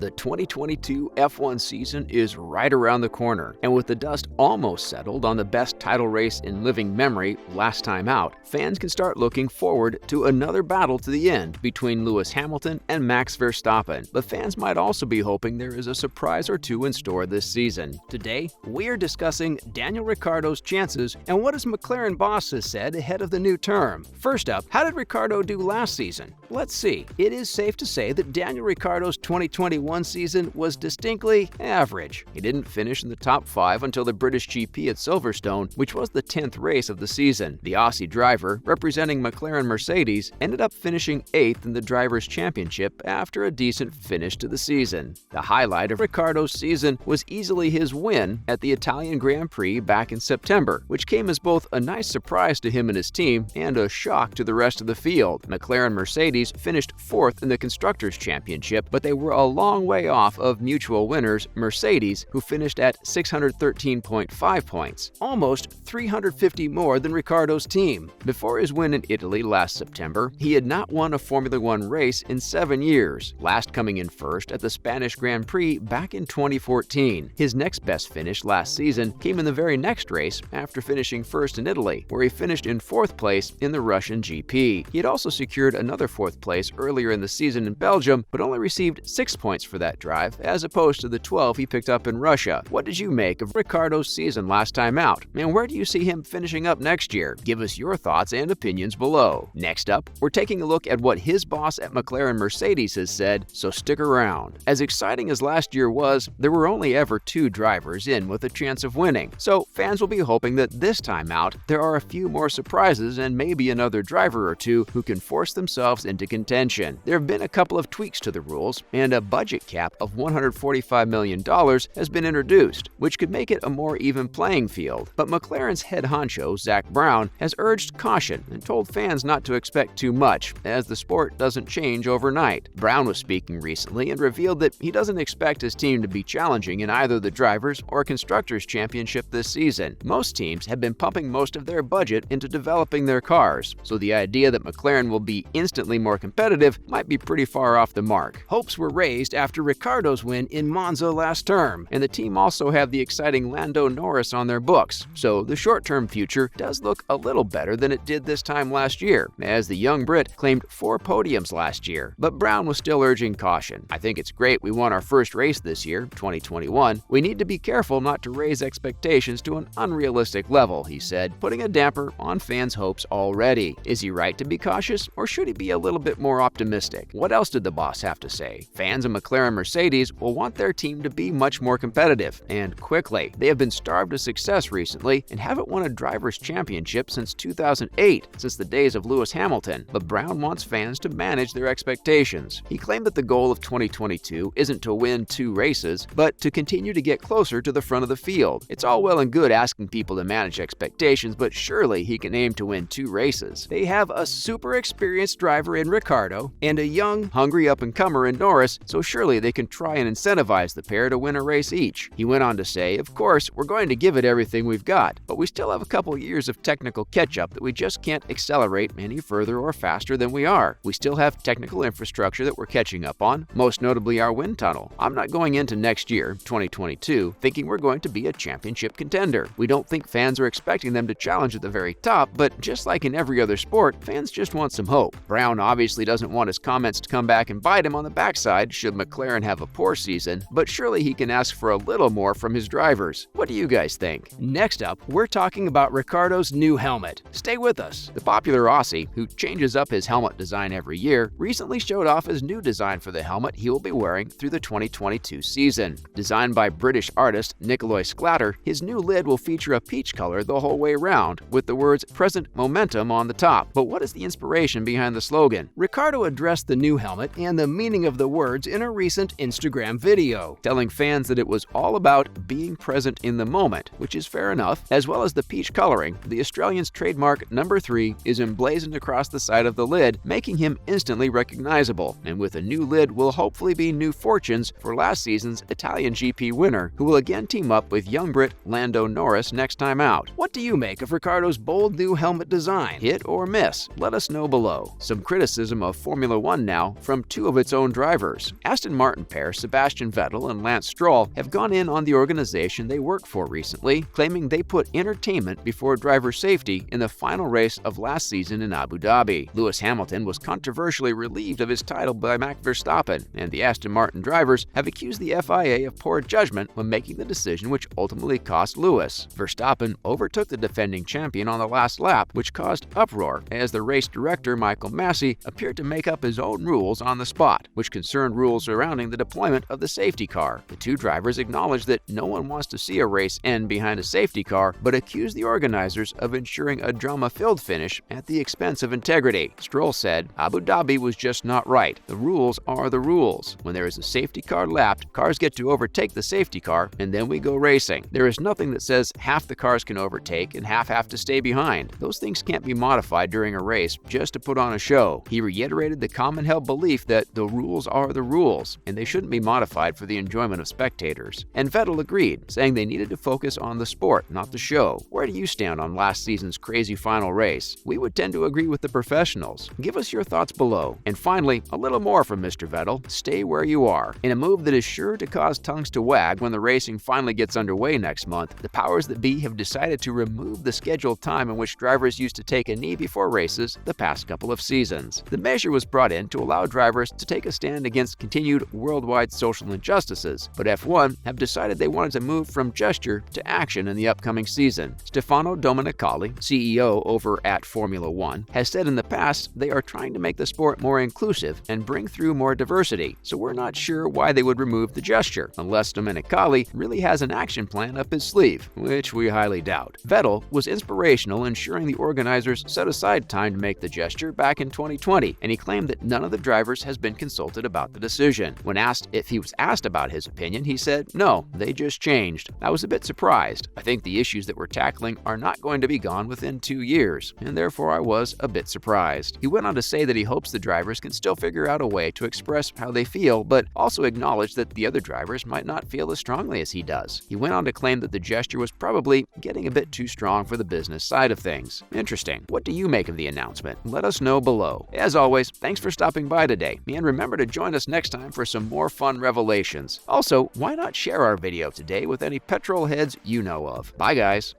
The 2022 F1 season is right around the corner, and with the dust almost settled on the best title race in living memory last time out, fans can start looking forward to another battle to the end between Lewis Hamilton and Max Verstappen. But fans might also be hoping there is a surprise or two in store this season. Today, we are discussing Daniel Ricciardo's chances and what his McLaren boss has said ahead of the new term. First up, how did Ricciardo do last season? Let's see. It is safe to say that Daniel Ricciardo's 2021 season was distinctly average. He didn't finish in the top 5 until the British GP at Silverstone, which was the 10th race of the season. The Aussie driver, representing McLaren Mercedes, ended up finishing 8th in the Drivers' Championship after a decent finish to the season. The highlight of Ricciardo's season was easily his win at the Italian Grand Prix back in September, which came as both a nice surprise to him and his team and a shock to the rest of the field. McLaren Mercedes finished 4th in the Constructors' Championship, but they were a long way off of mutual winners Mercedes, who finished at 613.5 points, almost 350 more than Ricciardo's team. Before his win in Italy last September, he had not won a Formula One race in 7 years, last coming in first at the Spanish Grand Prix back in 2014. His next best finish last season came in the very next race after finishing first in Italy, where he finished in 4th place in the Russian GP. He had also secured another 4th place earlier in the season in Belgium, but only received 6 points for that drive, as opposed to the 12 he picked up in Russia. What did you make of Ricciardo's season last time out, and where do you see him finishing up next year? Give us your thoughts and opinions below. Next up, we're taking a look at what his boss at McLaren Mercedes has said, so stick around. As exciting as last year was, there were only ever 2 drivers in with a chance of winning, so fans will be hoping that this time out, there are a few more surprises and maybe another driver or two who can force themselves into contention. There have been a couple of tweaks to the rules, and a budget cap of $145 million has been introduced, which could make it a more even playing field. But McLaren's head honcho, Zak Brown, has urged caution and told fans not to expect too much, as the sport doesn't change overnight. Brown was speaking recently and revealed that he doesn't expect his team to be challenging in either the Drivers' or Constructors' Championship this season. Most teams have been pumping most of their budget into developing their cars, so the idea that McLaren will be instantly more competitive might be pretty far off the mark. Hopes were raised after Ricciardo's win in Monza last term, and the team also have the exciting Lando Norris on their books, so the short-term future does look a little better than it did this time last year, as the young Brit claimed 4 podiums last year. But Brown was still urging caution. "I think it's great we won our first race this year, 2021. We need to be careful not to raise expectations to an unrealistic level," he said, putting a damper on fans' hopes already. Is he right to be cautious, or should he be a little bit more optimistic? What else did the boss have to say? Fans of McLaren Mercedes will want their team to be much more competitive, and quickly. They have been starved of success recently and haven't won a Drivers' Championship since 2008, since the days of Lewis Hamilton. But Brown wants fans to manage their expectations. He claimed that the goal of 2022 isn't to win 2 races, but to continue to get closer to the front of the field. It's all well and good asking people to manage expectations, but surely he can aim to win 2 races. They have a super experienced driver in Ricciardo and a young, hungry up-and-comer in Norris, so surely they can try and incentivize the pair to win a race each. He went on to say, "Of course, we're going to give it everything we've got, but we still have a couple years of technical catch-up that we just can't accelerate any further or faster than we are. We still have technical infrastructure that we're catching up on, most notably our wind tunnel. I'm not going into next year, 2022, thinking we're going to be a championship contender. We don't think fans are expecting them to challenge at the very top, but just like in every other sport, fans just want some hope." Brown obviously doesn't want his comments to come back and bite him on the backside should McLaren have a poor season, but surely he can ask for a little more from his drivers. What do you guys think? Next up, we're talking about Ricciardo's new helmet. Stay with us. The popular Aussie, who changes up his helmet design every year, recently showed off his new design for the helmet he will be wearing through the 2022 season. Designed by British artist Nikolai Sklatter, his new lid will feature a peach color the whole way around, with the words "Present Momentum" on the top. But what is the inspiration behind the slogan? Ricciardo addressed the new helmet and the meaning of the words in a recent Instagram video, telling fans that it was all about being present in the moment, which is fair enough, as well as the peach coloring. The Australian's trademark number 3 is emblazoned across the side of the lid, making him instantly recognizable. And with a new lid will hopefully be new fortunes for last season's Italian GP winner, who will again team up with young Brit Lando Norris next time out. What do you make of Ricciardo's bold new helmet design? Hit or miss? Let us know below. Some criticism of Formula One now from 2 of its own drivers. Aston Aston Martin pair Sebastian Vettel and Lance Stroll have gone in on the organization they work for recently, claiming they put entertainment before driver safety in the final race of last season in Abu Dhabi. Lewis Hamilton was controversially relieved of his title by Max Verstappen, and the Aston Martin drivers have accused the FIA of poor judgment when making the decision which ultimately cost Lewis. Verstappen overtook the defending champion on the last lap, which caused uproar as the race director Michael Massey appeared to make up his own rules on the spot, which concerned rules surrounding the deployment of the safety car. The two drivers acknowledged that no one wants to see a race end behind a safety car, but accused the organizers of ensuring a drama-filled finish at the expense of integrity. Stroll said, "Abu Dhabi was just not right. The rules are the rules. When there is a safety car lapped, cars get to overtake the safety car, and then we go racing. There is nothing that says half the cars can overtake and half have to stay behind. Those things can't be modified during a race just to put on a show." He reiterated the common-held belief that the rules are the rules, and they shouldn't be modified for the enjoyment of spectators. And Vettel agreed, saying they needed to focus on the sport, not the show. Where do you stand on last season's crazy final race? We would tend to agree with the professionals. Give us your thoughts below. And finally, a little more from Mr. Vettel. Stay where you are. In a move that is sure to cause tongues to wag when the racing finally gets underway next month, the powers that be have decided to remove the scheduled time in which drivers used to take a knee before races the past couple of seasons. The measure was brought in to allow drivers to take a stand against continued worldwide social injustices, but F1 have decided they wanted to move from gesture to action in the upcoming season. Stefano Domenicali, CEO over at Formula One, has said in the past they are trying to make the sport more inclusive and bring through more diversity, so we're not sure why they would remove the gesture, unless Domenicali really has an action plan up his sleeve, which we highly doubt. Vettel was inspirational, ensuring the organizers set aside time to make the gesture back in 2020, and he claimed that none of the drivers has been consulted about the decision. When asked if he was asked about his opinion, he said, "No, they just changed. I was a bit surprised. I think the issues that we're tackling are not going to be gone within 2 years, and therefore I was a bit surprised." He went on to say that he hopes the drivers can still figure out a way to express how they feel, but also acknowledged that the other drivers might not feel as strongly as he does. He went on to claim that the gesture was probably getting a bit too strong for the business side of things. Interesting. What do you make of the announcement? Let us know below. As always, thanks for stopping by today, and remember to join us next time for some more fun revelations. Also, why not share our video today with any petrol heads you know of? Bye, guys.